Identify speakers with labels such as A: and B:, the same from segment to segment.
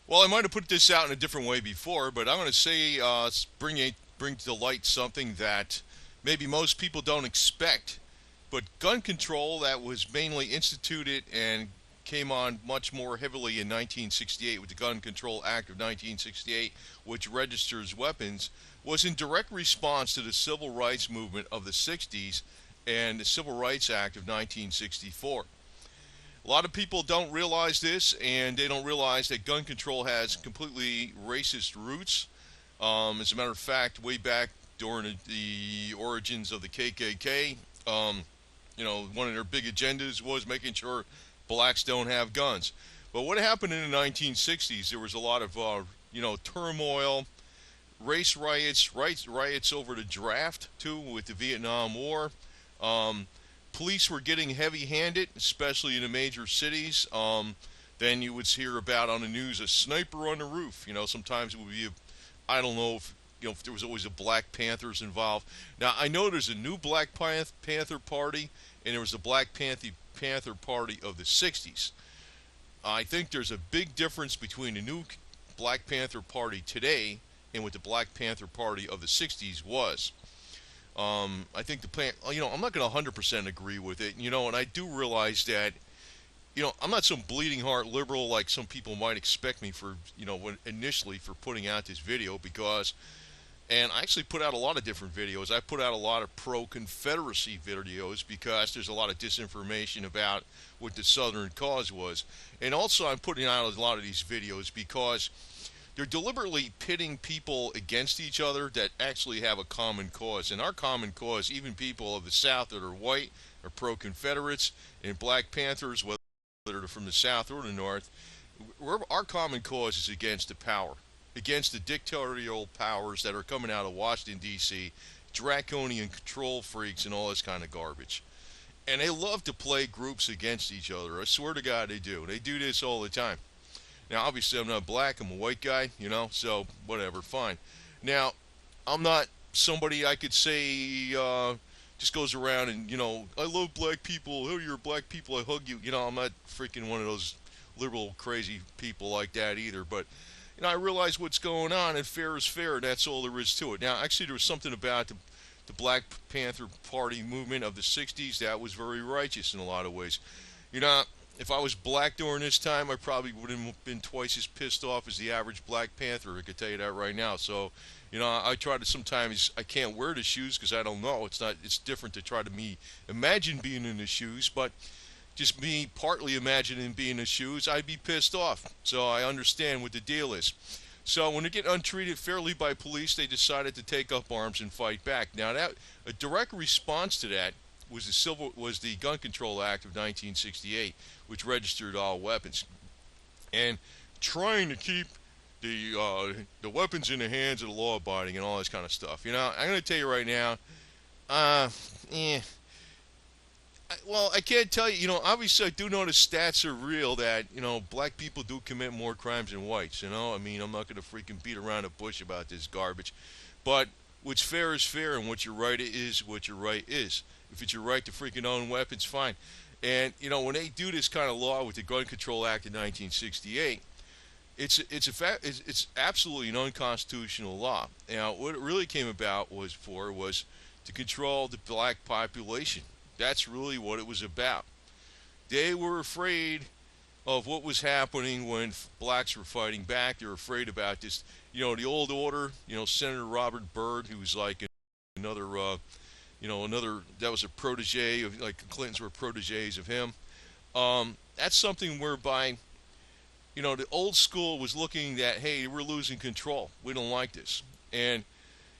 A: Well, I might have put this out in a different way before, but I'm going to say bring to light something that maybe most people don't expect. But gun control that was mainly instituted and came on much more heavily in 1968 with the Gun Control Act of 1968, which registers weapons, was in direct response to the civil rights movement of the 60s and the Civil Rights Act of 1964. A lot of people don't realize this, and they don't realize that gun control has completely racist roots. As a matter of fact, way back during the origins of the KKK, one of their big agendas was making sure blacks don't have guns. But what happened in the 1960s? There was a lot of turmoil, race riots over the draft too, with the Vietnam War. Um, Police were getting heavy-handed, especially in the major cities. Then you would hear about on the news a sniper on the roof. Sometimes it would be I don't know if there was always a Black Panthers involved. Now I know there's a new Black Panther Party, and there was a Black Panther Party of the '60s. I think there's a big difference between the new Black Panther Party today and what the Black Panther Party of the '60s was. I think I'm not going to 100% agree with it, and I do realize that, I'm not some bleeding heart liberal like some people might expect me for, initially for putting out this video and I actually put out a lot of different videos. I put out a lot of pro-Confederacy videos because there's a lot of disinformation about what the Southern cause was. And also I'm putting out a lot of these videos because they're deliberately pitting people against each other that actually have a common cause. And our common cause, even people of the South that are white, are pro-Confederates, and Black Panthers, whether they're from the South or the North, our common cause is against the power, against the dictatorial powers that are coming out of Washington, D.C., draconian control freaks, and all this kind of garbage. And they love to play groups against each other. I swear to God they do. They do this all the time. Now, obviously, I'm not black. I'm a white guy, so whatever, fine. Now, I'm not somebody I could say just goes around and, I love black people. Oh, you're black people. I hug you. I'm not freaking one of those liberal, crazy people like that either. But, I realize what's going on, and fair is fair, and that's all there is to it. Now, actually, there was something about the Black Panther Party movement of the 60s that was very righteous in a lot of ways. You know, if I was black during this time, I probably wouldn't have been twice as pissed off as the average Black Panther. I could tell you that right now. So, I try to sometimes I can't wear the shoes because I don't know. It's not. It's different to try to imagine being in the shoes, but just me partly imagining being in the shoes, I'd be pissed off. So I understand what the deal is. So when they get untreated fairly by police, they decided to take up arms and fight back. Now that a direct response to that was the Gun Control Act of 1968, which registered all weapons, and trying to keep the weapons in the hands of the law-abiding and all this kind of stuff. I'm going to tell you right now, uh, eh, well, I can't tell you. Obviously, I do know the stats are real that black people do commit more crimes than whites. I mean, I'm not going to freaking beat around the bush about this garbage, but what's fair is fair, and what your right is what your right is. If it's your right to freaking own weapons, fine. And when they do this kind of law with the Gun Control Act of 1968, it's absolutely an unconstitutional law. Now, what it really came about was to control the black population. That's really what it was about. They were afraid of what was happening when blacks were fighting back. They were afraid about this, the old order. Senator Robert Byrd, who was like another, another that was a protege of like the Clintons were proteges of him. That's something whereby, the old school was looking at, hey, we're losing control. We don't like this, and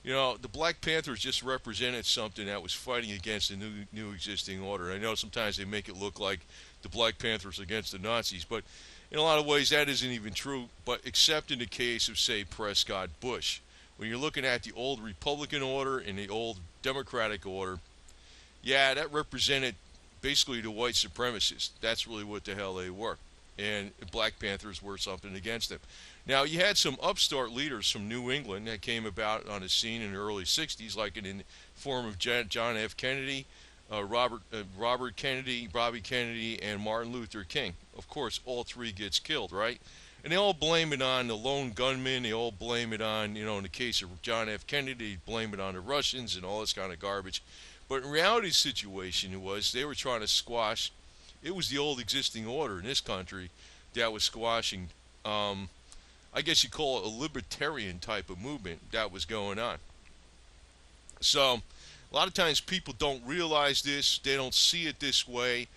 A: the Black Panthers just represented something that was fighting against the new existing order. I know sometimes they make it look like the Black Panthers against the Nazis, but in a lot of ways that isn't even true. But except in the case of, say, Prescott Bush, when you're looking at the old Republican order and the old Democratic order, yeah, that represented basically the white supremacists. That's really what the hell they were. And Black Panthers were something against them. Now, you had some upstart leaders from New England that came about on the scene in the early 60s, like in the form of John F. Kennedy, Robert Kennedy, Bobby Kennedy, and Martin Luther King. Of course, all three gets killed, right? And they all blame it on the lone gunman. They all blame it on, in the case of John F. Kennedy, they blame it on the Russians and all this kind of garbage. But in reality, the situation was they were trying to squash. It was the old existing order in this country that was squashing. I guess you call it a libertarian type of movement that was going on. So, a lot of times people don't realize this. They don't see it this way.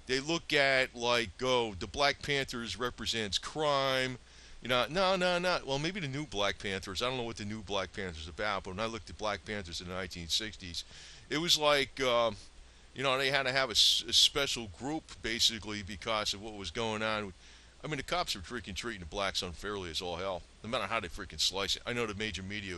A: They look at like, oh, the Black Panthers represents crime. No, no, no. Well, maybe the new Black Panthers. I don't know what the new Black Panthers are about. But when I looked at Black Panthers in the 1960s, it was like, they had to have a special group basically because of what was going on. I mean, the cops were freaking treating the blacks unfairly as all hell, no matter how they freaking slice it. I know the major media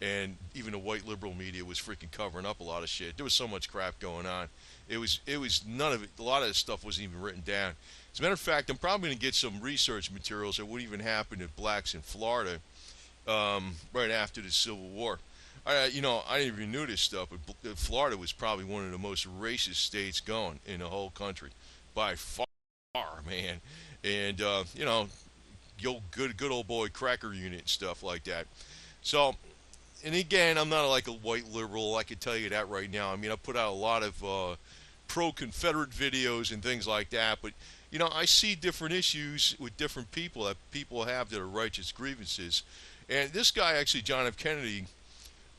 A: and even the white liberal media was freaking covering up a lot of shit. There was so much crap going on. It was none of it. A lot of this stuff wasn't even written down. As a matter of fact, I'm probably going to get some research materials of what even happened to blacks in Florida right after the Civil War. I didn't even know this stuff, but Florida was probably one of the most racist states going in the whole country by far, man. And good old boy cracker unit and stuff like that. So, and again, I'm not like a white liberal. I can tell you that right now. I mean, I put out a lot of pro-Confederate videos and things like that, but I see different issues with different people that people have that are righteous grievances. And this guy, actually, John F. Kennedy,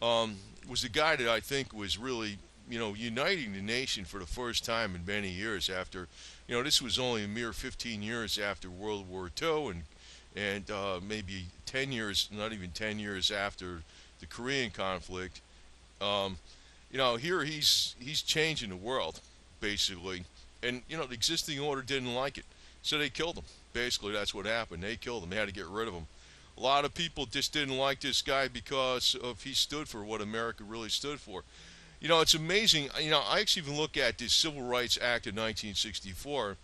A: was the guy that I think was really, uniting the nation for the first time in many years after, this was only a mere 15 years after World War II and maybe 10 years, not even 10 years after the Korean conflict. Here he's changing the world, basically. And, the existing order didn't like it. So they killed him. Basically, that's what happened. They killed him. They had to get rid of him. A lot of people just didn't like this guy because of he stood for what America really stood for. It's amazing. I actually even look at this Civil Rights Act of 1964.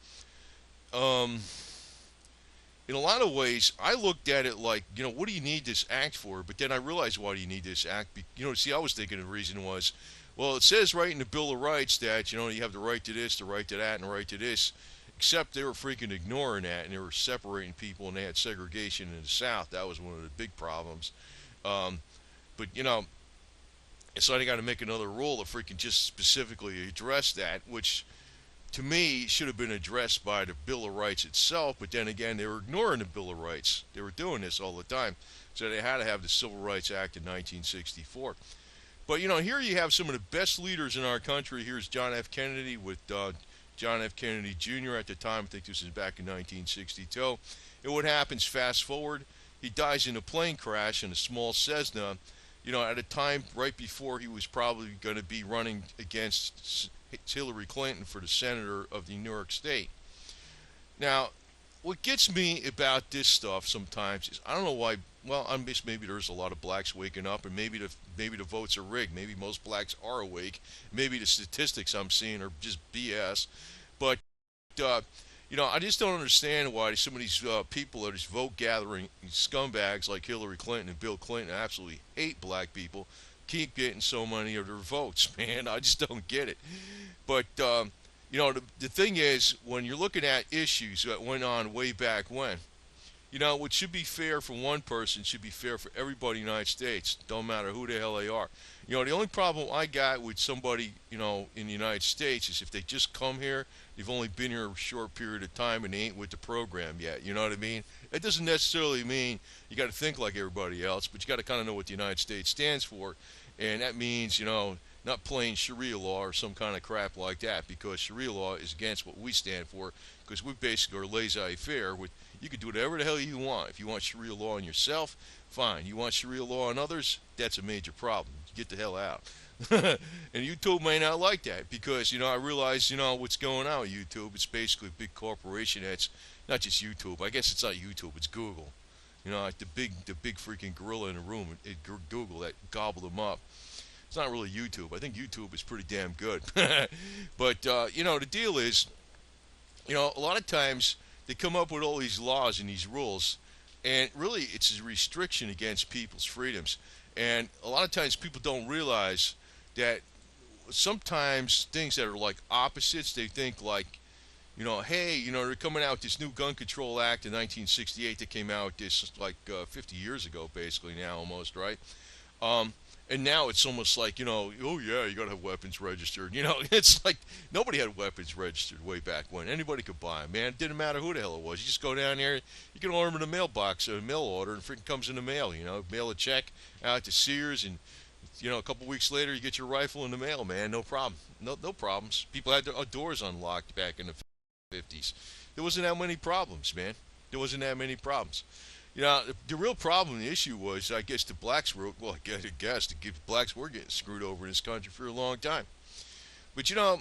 A: In a lot of ways, I looked at it like, what do you need this act for? But then I realized, why do you need this act? See, I was thinking the reason was, well, it says right in the Bill of Rights that, you have the right to this, the right to that, and the right to this. Except they were freaking ignoring that, and they were separating people, and they had segregation in the South. That was one of the big problems. But, so they got to make another rule to freaking just specifically address that, which to me should have been addressed by the Bill of Rights itself. But then again, they were ignoring the Bill of Rights. They were doing this all the time. So they had to have the Civil Rights Act in 1964. But, here you have some of the best leaders in our country. Here's John F. Kennedy with John F. Kennedy Jr. at the time. I think this was back in 1962. And what happens, fast forward, he dies in a plane crash in a small Cessna, at a time right before he was probably going to be running against Hillary Clinton for the senator of the New York State. Now, what gets me about this stuff sometimes is I don't know why. Well, I guess maybe there's a lot of blacks waking up, and maybe the votes are rigged. Maybe most blacks are awake. Maybe the statistics I'm seeing are just BS. But I just don't understand why some of these people that are just vote gathering scumbags like Hillary Clinton and Bill Clinton absolutely hate black people keep getting so many of their votes, man. I just don't get it. But the thing is, when you're looking at issues that went on way back when, what should be fair for one person should be fair for everybody in the United States. Don't matter who the hell they are. The only problem I got with somebody, in the United States is if they just come here, they've only been here a short period of time and they ain't with the program yet. You know what I mean? It doesn't necessarily mean you got to think like everybody else, but you got to kind of know what the United States stands for. And that means, not playing Sharia law or some kind of crap like that, because Sharia law is against what we stand for, because we basically are laissez-faire. You can do whatever the hell you want. If you want Sharia law on yourself, fine. You want Sharia law on others, that's a major problem. Get the hell out. And YouTube may not like that, because, I realize, what's going on with YouTube. It's basically a big corporation that's not just YouTube. I guess it's not YouTube, it's Google. Like the big freaking gorilla in the room at Google that gobbled them up. It's not really YouTube. I think YouTube is pretty damn good. But, the deal is, a lot of times they come up with all these laws and these rules, and really it's a restriction against people's freedoms. And a lot of times people don't realize that sometimes things that are like opposites, they think like, hey, they're coming out with this new Gun Control Act in 1968 that came out this like 50 years ago, basically now almost, right? Um, and now it's almost like, oh yeah, you gotta have weapons registered. It's like nobody had weapons registered way back when. Anybody could buy them, man. It didn't matter who the hell it was. You just go down there, you can order them in a mailbox, a mail order, and freaking comes in the mail. Mail a check out to Sears, and a couple weeks later you get your rifle in the mail, man. No problem. No problems. People had their doors unlocked back in the 50s. There wasn't that many problems, man. There wasn't that many problems. The real problem, the issue was, I guess the blacks were, well, I guess the blacks were getting screwed over in this country for a long time. But, a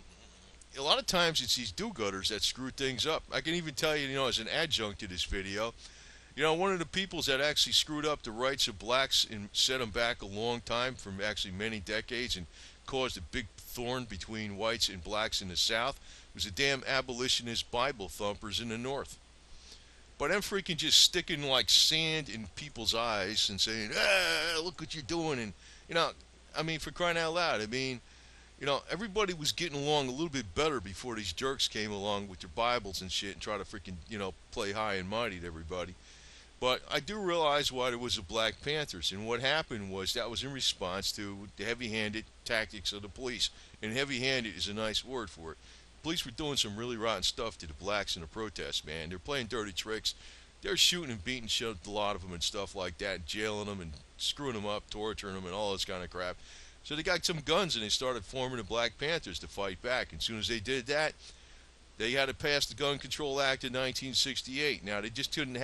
A: lot of times it's these do-gooders that screw things up. I can even tell you, as an adjunct to this video, one of the peoples that actually screwed up the rights of blacks and set them back a long time, from actually many decades, and caused a big thorn between whites and blacks in the South, was the damn abolitionist Bible thumpers in the North. But them freaking just sticking like sand in people's eyes and saying, look what you're doing. And, for crying out loud, everybody was getting along a little bit better before these jerks came along with their Bibles and shit and try to freaking, play high and mighty to everybody. But I do realize why there was a Black Panthers. And what happened was that was in response to the heavy-handed tactics of the police. And heavy-handed is a nice word for it. Police were doing some really rotten stuff to the blacks in the protests, man. They're playing dirty tricks. They're shooting and beating shit a lot of them and stuff like that, jailing them and screwing them up, torturing them and all this kind of crap. So they got some guns and they started forming the Black Panthers to fight back. And as soon as they did that, they had to pass the Gun Control Act in 1968. Now, they just couldn't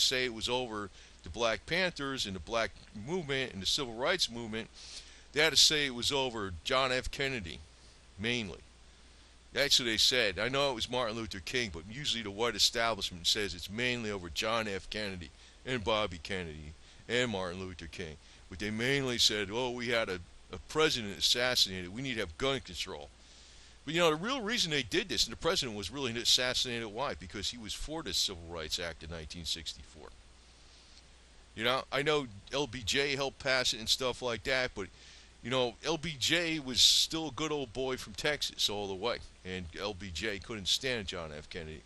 A: say it was over the Black Panthers and the black movement and the civil rights movement. They had to say it was over John F. Kennedy, mainly. That's what they said. I know it was Martin Luther King, but usually the white establishment says it's mainly over John F. Kennedy and Bobby Kennedy and Martin Luther King. But they mainly said, we had a president assassinated. We need to have gun control. But, the real reason they did this, and the president was really assassinated, why? Because he was for the Civil Rights Act in 1964. I know LBJ helped pass it and stuff like that, but LBJ was still a good old boy from Texas all the way, and LBJ couldn't stand John F. Kennedy.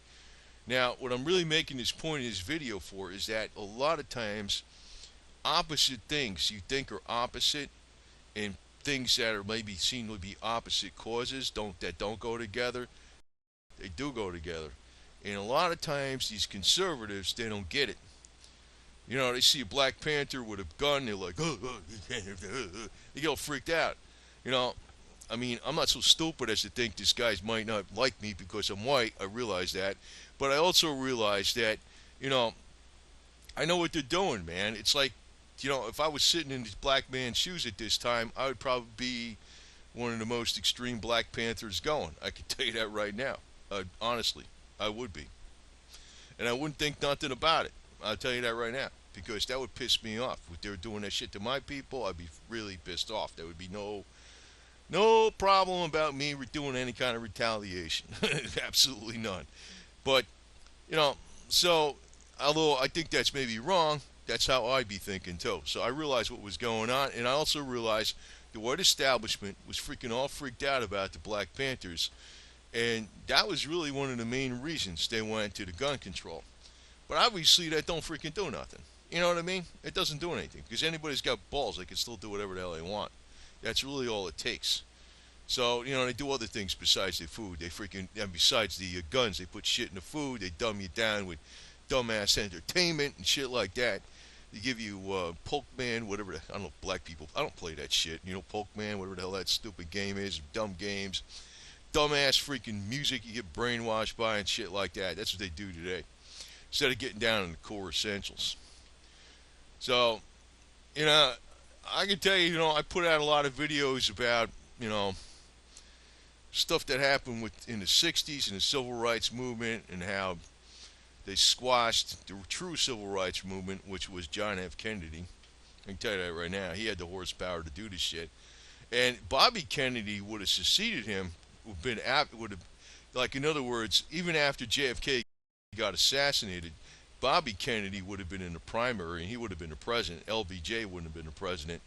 A: Now, what I'm really making this point in this video for is that a lot of times, opposite things you think are opposite, and things that are maybe seen to be opposite causes that don't go together, they do go together. And a lot of times, these conservatives, they don't get it. They see a Black Panther with a gun, they're like, they get all freaked out. I'm not so stupid as to think this guy might not like me because I'm white. I realize that. But I also realize that, I know what they're doing, man. It's like, if I was sitting in this black man's shoes at this time, I would probably be one of the most extreme Black Panthers going. I can tell you that right now. Honestly, I would be. And I wouldn't think nothing about it. I'll tell you that right now, because that would piss me off. If they were doing that shit to my people, I'd be really pissed off. There would be no problem about me doing any kind of retaliation. Absolutely none. But, so, although I think that's maybe wrong, that's how I'd be thinking too. So I realized what was going on, and I also realized the white establishment was freaking all freaked out about the Black Panthers, and that was really one of the main reasons they went to the gun control. But obviously, that don't freaking do nothing. You know what I mean? It doesn't do anything. Because anybody's got balls, they can still do whatever the hell they want. That's really all it takes. So, they do other things besides the food. They freaking, and besides the guns, they put shit in the food. They dumb you down with dumbass entertainment and shit like that. They give you Pokemon, whatever. I don't know, black people. I don't play that shit. Pokemon, whatever the hell that stupid game is. Dumb games. Dumbass freaking music you get brainwashed by and shit like that. That's what they do today, instead of getting down in the core essentials. So, I can tell you, I put out a lot of videos about, stuff that happened in the 60s and the civil rights movement and how they squashed the true civil rights movement, which was John F. Kennedy. I can tell you that right now. He had the horsepower to do this shit. And Bobby Kennedy would have succeeded him, in other words, even after JFK got assassinated, Bobby Kennedy would have been in the primary and he would have been the president. LBJ wouldn't have been the president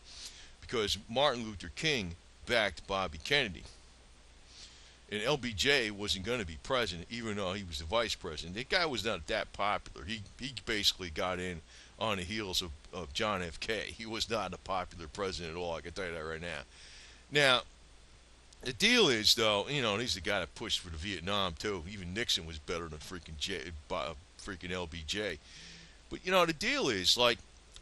A: because Martin Luther King backed Bobby Kennedy. And LBJ wasn't going to be president, even though he was the vice president. The guy was not that popular. He basically got in on the heels of John F. K. He was not a popular president at all. I can tell you that right now. Now, the deal is, though, he's the guy that pushed for the Vietnam too. Even Nixon was better than freaking LBJ. But the deal is, like,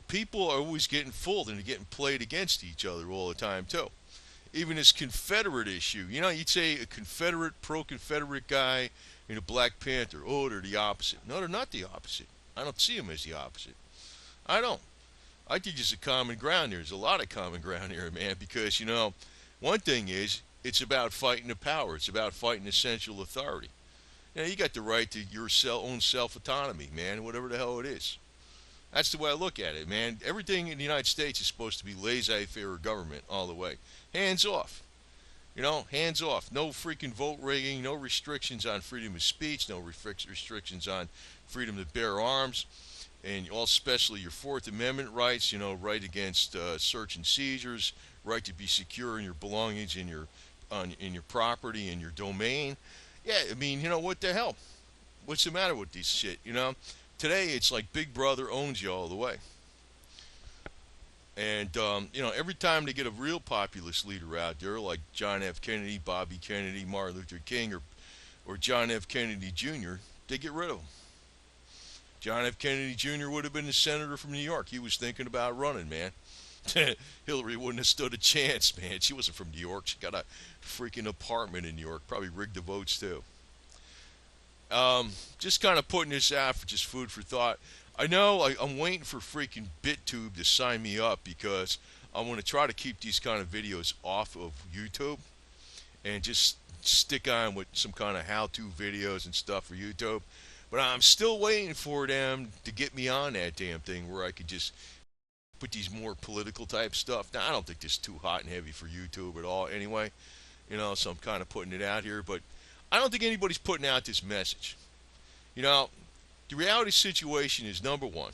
A: people are always getting fooled and getting played against each other all the time too. Even this Confederate issue, you'd say a Confederate, pro-Confederate guy and a Black Panther, oh, they're the opposite. No, they're not the opposite. I don't see them as the opposite. I don't. I think there's a common ground there. There's a lot of common ground here, man, because, one thing is, it's about fighting the power. It's about fighting essential authority. You got the right to your own self-autonomy, man, whatever the hell it is. That's the way I look at it, man. Everything in the United States is supposed to be laissez-faire government all the way. Hands off. Hands off. No freaking vote rigging, no restrictions on freedom of speech, no restrictions on freedom to bear arms, and especially your Fourth Amendment rights, right against search and seizures, right to be secure in your belongings, in your property, in your domain. Yeah, I mean, what the hell? What's the matter with this shit, Today, it's like Big Brother owns you all the way. And, every time they get a real populist leader out there, like John F. Kennedy, Bobby Kennedy, Martin Luther King, or John F. Kennedy Jr., they get rid of him. John F. Kennedy Jr. would have been the senator from New York. He was thinking about running, man. Hillary wouldn't have stood a chance, man. She wasn't from New York. She got a freaking apartment in New York. Probably rigged the votes, too. Just kind of putting this out for just food for thought. I know I'm waiting for freaking BitTube to sign me up because I want to try to keep these kind of videos off of YouTube and just stick on with some kind of how-to videos and stuff for YouTube. But I'm still waiting for them to get me on that damn thing where I could just put these more political type stuff. Now, I don't think this is too hot and heavy for YouTube at all anyway. So I'm kind of putting it out here. But I don't think anybody's putting out this message. The reality situation is, number one,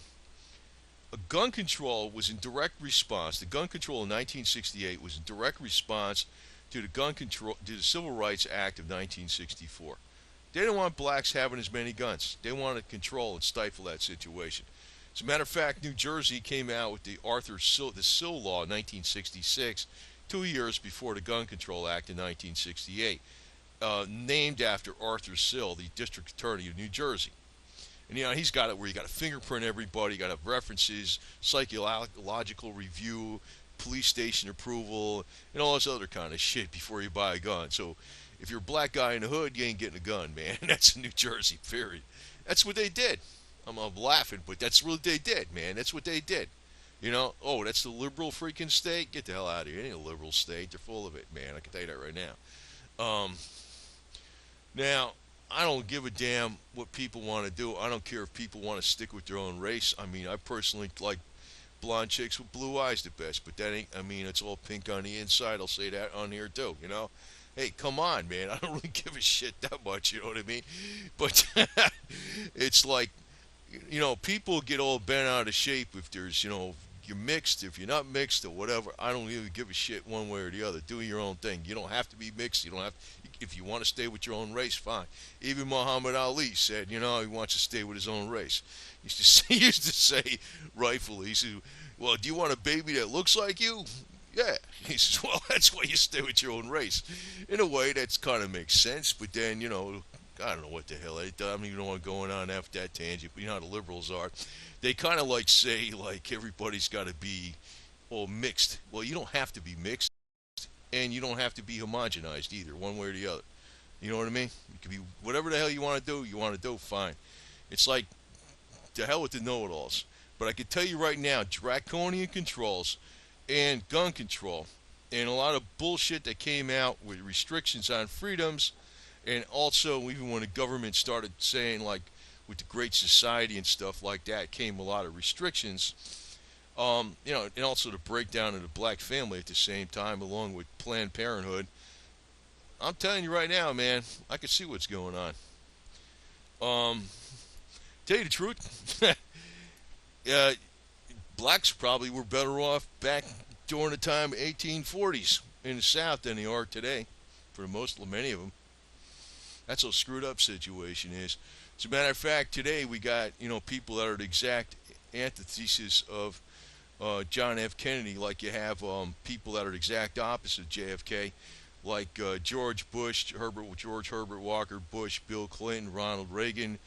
A: gun control was in direct response. The gun control in 1968 was in direct response to the Civil Rights Act of 1964. They didn't want blacks having as many guns. They wanted to control and stifle that situation. As a matter of fact, New Jersey came out with the Sill Law in 1966, 2 years before the Gun Control Act in 1968. Named after Arthur Sill, the district attorney of New Jersey. And he's got it where you got to fingerprint everybody, you got to have references, psychological review, police station approval, and all this other kind of shit before you buy a gun. So if you're a black guy in the hood, you ain't getting a gun, man. That's in New Jersey, period. That's what they did. I'm laughing, but that's what they did, man. That's what they did. Oh, that's the liberal freaking state? Get the hell out of here. It ain't a liberal state. They're full of it, man. I can tell you that right now. Now, I don't give a damn what people want to do. I don't care if people want to stick with their own race. I mean, I personally like blonde chicks with blue eyes the best, but that ain't, it's all pink on the inside. I'll say that on here too, Hey, come on, man. I don't really give a shit that much, you know what I mean? But it's like, people get all bent out of shape if there's, you're mixed, if you're not mixed or whatever. I don't even give a shit one way or the other. Do your own thing. You don't have to be mixed. You don't have. If you want to stay with your own race, fine. Even Muhammad Ali said, he wants to stay with his own race. He used to say, rightfully, he said, well, do you want a baby that looks like you? Yeah. He says, well, that's why you stay with your own race. In a way, that's kind of makes sense. But then, I don't know what the hell. I don't even know what's going on after that tangent. But you know how the liberals are. They kind of say, everybody's got to be all mixed. Well, you don't have to be mixed. And you don't have to be homogenized either, one way or the other. You know what I mean? You can be whatever the hell you want to do, fine. It's like, to hell with the know-it-alls. But I can tell you right now, draconian controls and gun control and a lot of bullshit that came out with restrictions on freedoms, and also even when the government started saying, with the Great Society and stuff like that, came a lot of restrictions. And also the breakdown of the black family at the same time, along with Planned Parenthood. I'm telling you right now, man, I can see what's going on. Tell you the truth, blacks probably were better off back during the time of 1840s in the South than they are today, for many of them. That's how screwed up situation is. As a matter of fact, today we got people that are the exact antithesis of John F. Kennedy, like you have people that are the exact opposite of JFK, like George Bush, George Herbert Walker Bush, Bill Clinton, Ronald Reagan,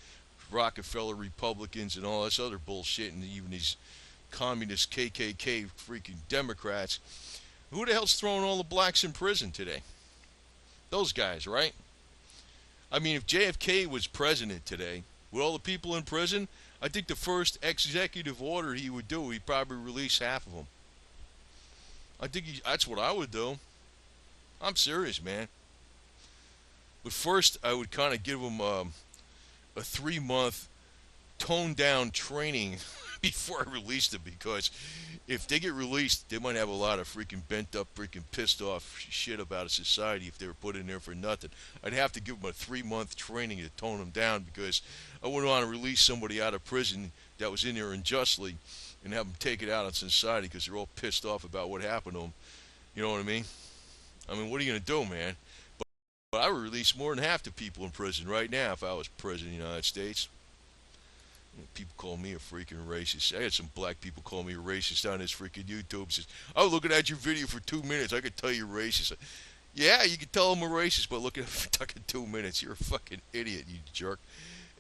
A: Rockefeller Republicans, and all this other bullshit, and even these communist KKK freaking Democrats. Who the hell's throwing all the blacks in prison today? Those guys, right? I mean, if JFK was president today, with all the people in prison, I think the first executive order he would do, he'd probably release half of them. That's what I would do. I'm serious, man. But first, I would kind of give them a 3-month toned down training before I released them, because if they get released, they might have a lot of freaking bent up, freaking pissed off shit about a society if they were put in there for nothing. I'd have to give them a 3-month training to tone them down, because I wouldn't want to release somebody out of prison that was in there unjustly and have them take it out on society because they're all pissed off about what happened to them. You know what I mean? I mean, what are you going to do, man? But I would release more than half the people in prison right now if I was president of the United States. People call me a freaking racist. I had some black people call me a racist on this freaking YouTube. Says, I was looking at your video for 2 minutes. I could tell you're racist. Yeah, you can tell I'm a racist, but look at it for fucking 2 minutes. You're a fucking idiot, you jerk.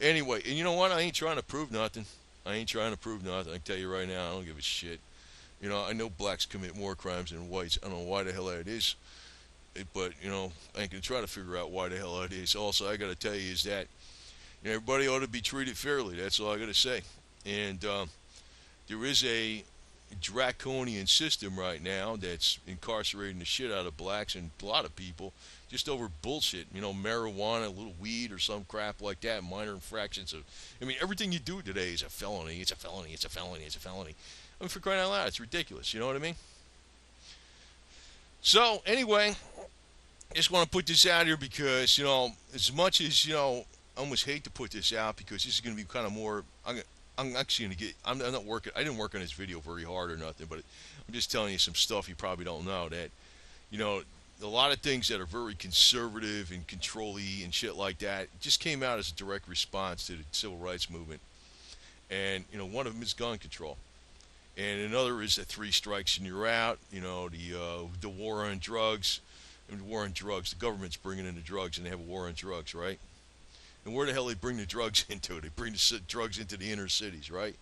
A: Anyway, and you know what? I ain't trying to prove nothing. I can tell you right now, I don't give a shit. I know blacks commit more crimes than whites. I don't know why the hell that is. But, I ain't going to try to figure out why the hell that is. Also, I got to tell you is that everybody ought to be treated fairly. That's all I got to say. And there is a draconian system right now that's incarcerating the shit out of blacks and a lot of people just over bullshit. Marijuana, a little weed or some crap like that, minor infractions. Everything you do today is a felony. It's a felony. It's a felony. It's a felony. For crying out loud, it's ridiculous. You know what I mean? So, anyway, I just want to put this out here because, as much as, I almost hate to put this out because this is going to be kind of more, I'm actually going to get, I'm not working, I didn't work on this video very hard or nothing, but I'm just telling you some stuff you probably don't know that, a lot of things that are very conservative and control-y and shit like that just came out as a direct response to the civil rights movement. And, one of them is gun control. And another is that 3 strikes and you're out. The war on drugs. The war on drugs. The government's bringing in the drugs, and they have a war on drugs, right? And where the hell they bring the drugs into? They bring the drugs into the inner cities, right?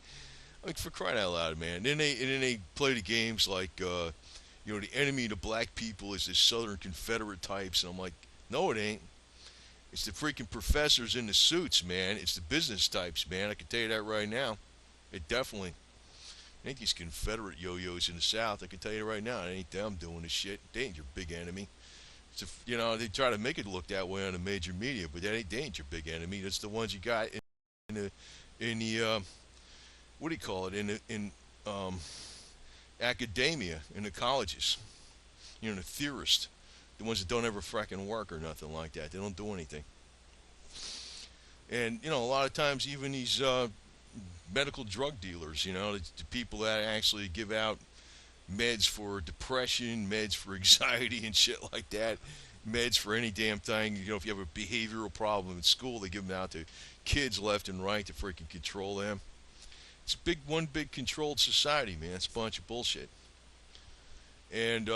A: For crying out loud, man. Then they play the games like, the enemy of the black people is the Southern Confederate types, and I'm like, no, it ain't. It's the freaking professors in the suits, man. It's the business types, man. I can tell you that right now. It definitely. I ain't these Confederate yo-yos in the South. I can tell you right now, it ain't them doing this shit. They ain't your big enemy. They try to make it look that way on the major media, but they ain't your big enemy. That's the ones you got in the what do you call it? In academia, in the colleges. The theorists, the ones that don't ever fracking work or nothing like that. They don't do anything. And a lot of times, even these medical drug dealers, the people that actually give out meds for depression, meds for anxiety and shit like that, meds for any damn thing. If you have a behavioral problem in school, they give them out to kids left and right to freaking control them. It's one big controlled society, man. It's a bunch of bullshit. And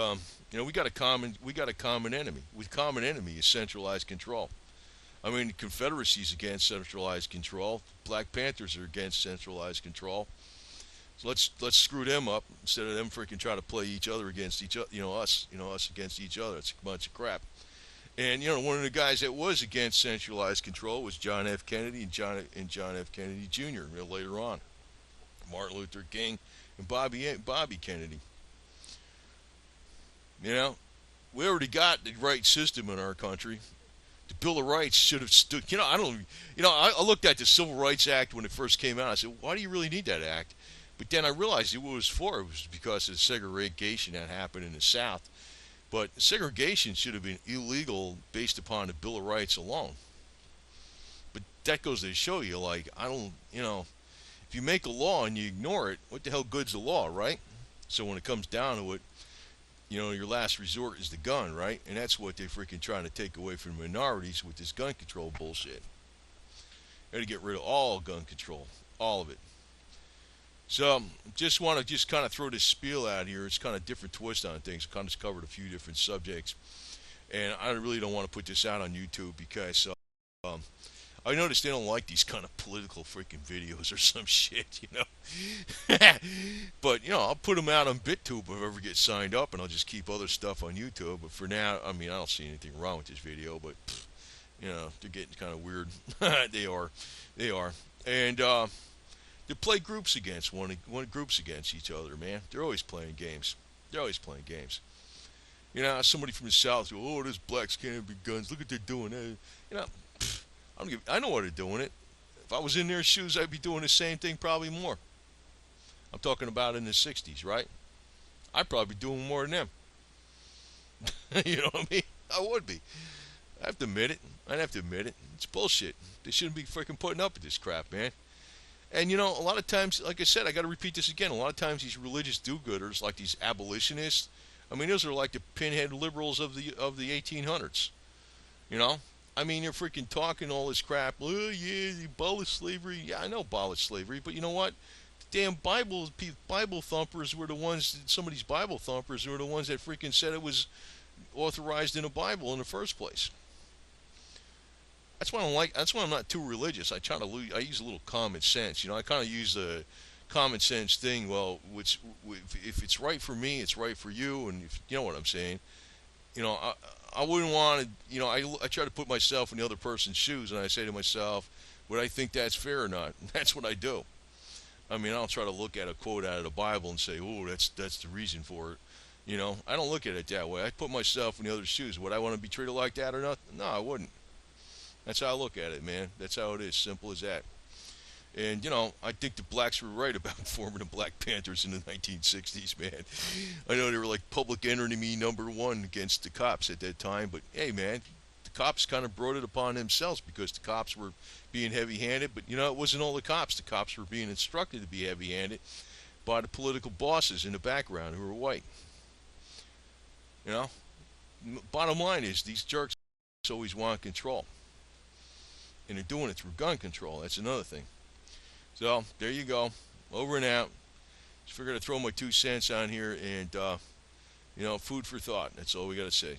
A: we got a common enemy. With common enemy is centralized control. The Confederacy's against centralized control. Black Panthers are against centralized control. So let's screw them up instead of them freaking trying to play each other against each other. Us against each other. It's a bunch of crap. And one of the guys that was against centralized control was John F. Kennedy and John F. Kennedy Jr. Later on, Martin Luther King and Bobby Kennedy. We already got the right system in our country. The Bill of Rights should have stood. I looked at the Civil Rights Act when it first came out. I said, why do you really need that act? But then I realized what it was for. It was because of the segregation that happened in the South. But segregation should have been illegal based upon the Bill of Rights alone. But that goes to show you, if you make a law and you ignore it, what the hell good's the law, right? So when it comes down to it, your last resort is the gun, right? And that's what they're freaking trying to take away from minorities with this gun control bullshit. Got to get rid of all gun control, all of it. So, just want to just kind of throw this spiel out here. It's kind of different twist on things. I kind of covered a few different subjects, and I really don't want to put this out on YouTube because um, I noticed they don't like these kind of political freaking videos or some shit, But I'll put them out on BitTube if I ever get signed up, and I'll just keep other stuff on YouTube. But for now, I mean, I don't see anything wrong with this video, but they're getting kind of weird. They are, and they play groups against groups against each other, man. They're always playing games. They're always playing games. Somebody from the South go, "Oh, those blacks can't have big guns. Look what they're doing." I know what they're doing it. If I was in their shoes, I'd be doing the same thing, probably more. I'm talking about in the '60s, right? I'd probably be doing more than them. You know what I mean? I would be. I have to admit it. I'd have to admit it. It's bullshit. They shouldn't be freaking putting up with this crap, man. And a lot of times, like I said, I got to repeat this again. A lot of times, these religious do-gooders, like these abolitionists, I mean, those are like the pinhead liberals of the 1800s. I mean, they're freaking talking all this crap. Oh yeah, you abolish slavery. Yeah, I know abolish slavery, but you know what? The damn Bible thumpers were the ones. Some of these Bible thumpers were the ones that freaking said it was authorized in the Bible in the first place. That's why I don't like. That's why I'm not too religious. I use a little common sense. I kind of use the common sense thing. Well, if it's right for me, it's right for you, and if you know what I'm saying. I wouldn't want to. I try to put myself in the other person's shoes, and I say to myself, would I think that's fair or not? And that's what I do. I mean, I don't try to look at a quote out of the Bible and say, oh, that's the reason for it. I don't look at it that way. I put myself in the other shoes. Would I want to be treated like that or not? No, I wouldn't. That's how I look at it, man. That's how it is. Simple as that. And, I think the blacks were right about forming the Black Panthers in the 1960s, man. I know they were like public enemy number one against the cops at that time, but hey, man, the cops kind of brought it upon themselves because the cops were being heavy-handed, but, it wasn't all the cops. The cops were being instructed to be heavy-handed by the political bosses in the background who were white. Bottom line is these jerks always want control. And they're doing it through gun control. That's another thing. So, there you go. Over and out. Just figured to throw my 2 cents on here and, food for thought. That's all we got to say.